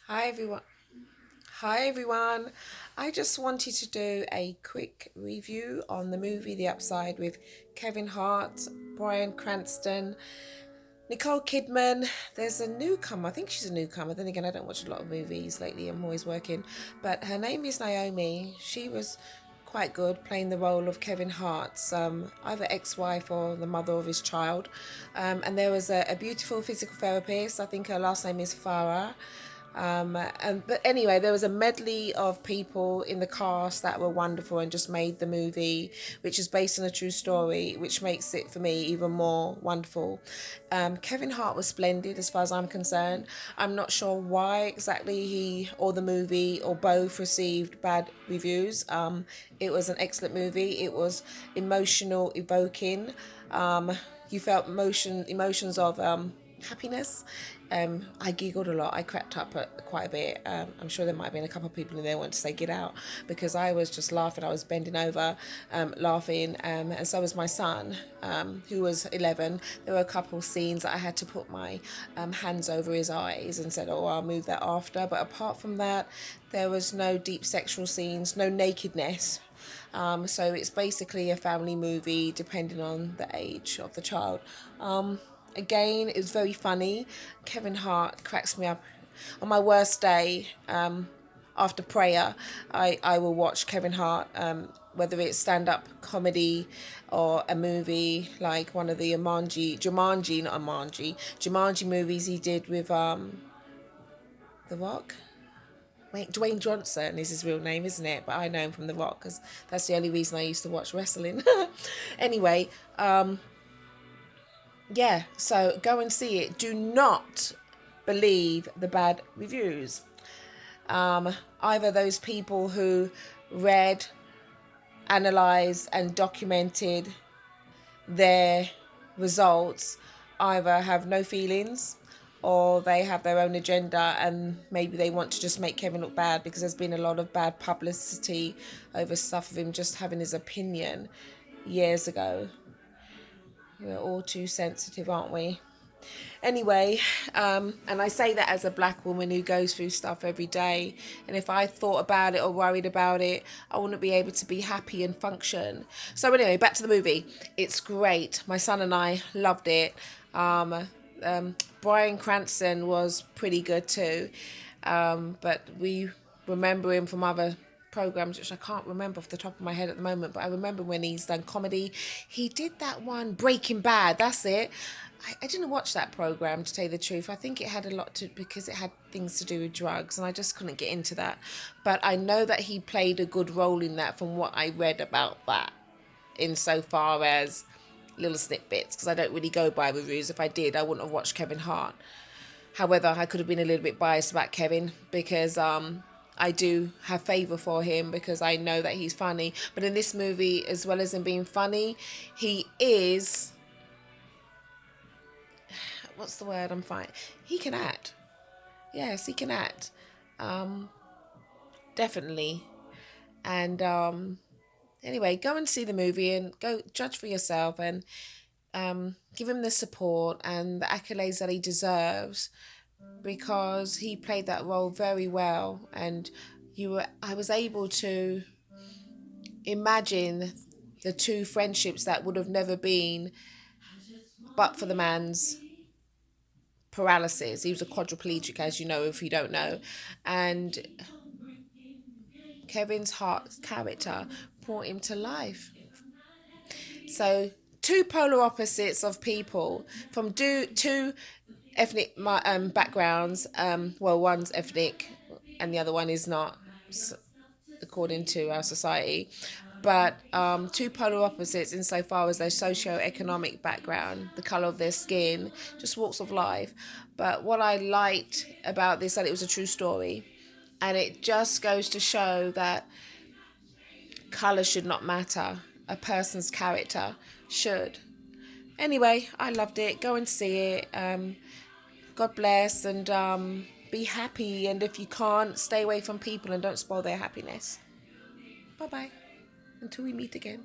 Hi everyone. Hi everyone. I just wanted to do a quick review on the movie The Upside with Kevin Hart, Bryan Cranston, Nicole Kidman. There's a newcomer. I think she's a newcomer. Then again, I don't watch a lot of movies lately. I'm always working. But her name is Naomi. She was quite good playing the role of Kevin Hart's either ex-wife or the mother of his child. And there was a beautiful physical therapist. I think her last name is Farah. But anyway, there was a medley of people in the cast that were wonderful and just made the movie, which is based on a true story, which makes it for me even more wonderful. Kevin Hart was splendid as far as I'm concerned. I'm not sure why exactly he or the movie or both received bad reviews. It was an excellent movie. It was emotional, evoking. You felt emotions of happiness. I giggled a lot. I cracked up quite a bit. I'm sure there might have been a couple of people in there wanting to say get out because I was just laughing. I was bending over, laughing, and so was my son, who was 11. There were a couple of scenes that I had to put my hands over his eyes and said, "Oh, I'll move that after." But apart from that, there was no deep sexual scenes, no nakedness. So it's basically a family movie depending on the age of the child. Again, it was very funny. Kevin Hart cracks me up. On my worst day, after prayer, I will watch Kevin Hart, whether it's stand up comedy or a movie like one of the Jumanji movies he did with The Rock. Wait, Dwayne Johnson is his real name, isn't it? But I know him from The Rock because that's the only reason I used to watch wrestling. Anyway, yeah, so go and see it. Do not believe the bad reviews. Either those people who read, analysed, and documented their results either have no feelings or they have their own agenda and maybe they want to just make Kevin look bad because there's been a lot of bad publicity over stuff of him just having his opinion years ago. We're all too sensitive, aren't we? Anyway, and I say that as a black woman who goes through stuff every day. And if I thought about it or worried about it, I wouldn't be able to be happy and function. So anyway, back to the movie. It's great. My son and I loved it. Bryan Cranston was pretty good too, but we remember him from other programs which I can't remember off the top of my head at the moment, but I remember when he's done comedy. He did that one Breaking Bad, that's it. I didn't watch that program to tell you the truth. I think it had a lot to because it had things to do with drugs and I just couldn't get into that. But I know that he played a good role in that from what I read about that insofar as little snippets because I don't really go by reviews. If I did, I wouldn't have watched Kevin Hart. However, I could have been a little bit biased about Kevin because I do have favour for him because I know that he's funny. But in this movie, as well as him being funny, he is, what's the word I'm finding? He can act. Yes, he can act. Um, Definitely. And anyway, go and see the movie and go judge for yourself and give him the support and the accolades that he deserves because he played that role very well and I was able to imagine the two friendships that would have never been but for the man's paralysis. He was a quadriplegic, as you know, if you don't know. And Kevin's Hart's character brought him to life. So, two polar opposites of people from two ethnic backgrounds. Well, one's ethnic and the other one is not, according to our society. But two polar opposites insofar as their socio-economic background, the colour of their skin, just walks of life. But what I liked about this, that it was a true story. And it just goes to show that colour should not matter. A person's character should. Anyway, I loved it. Go and see it. God bless and be happy. And if you can't, stay away from people and don't spoil their happiness. Bye bye. Until we meet again.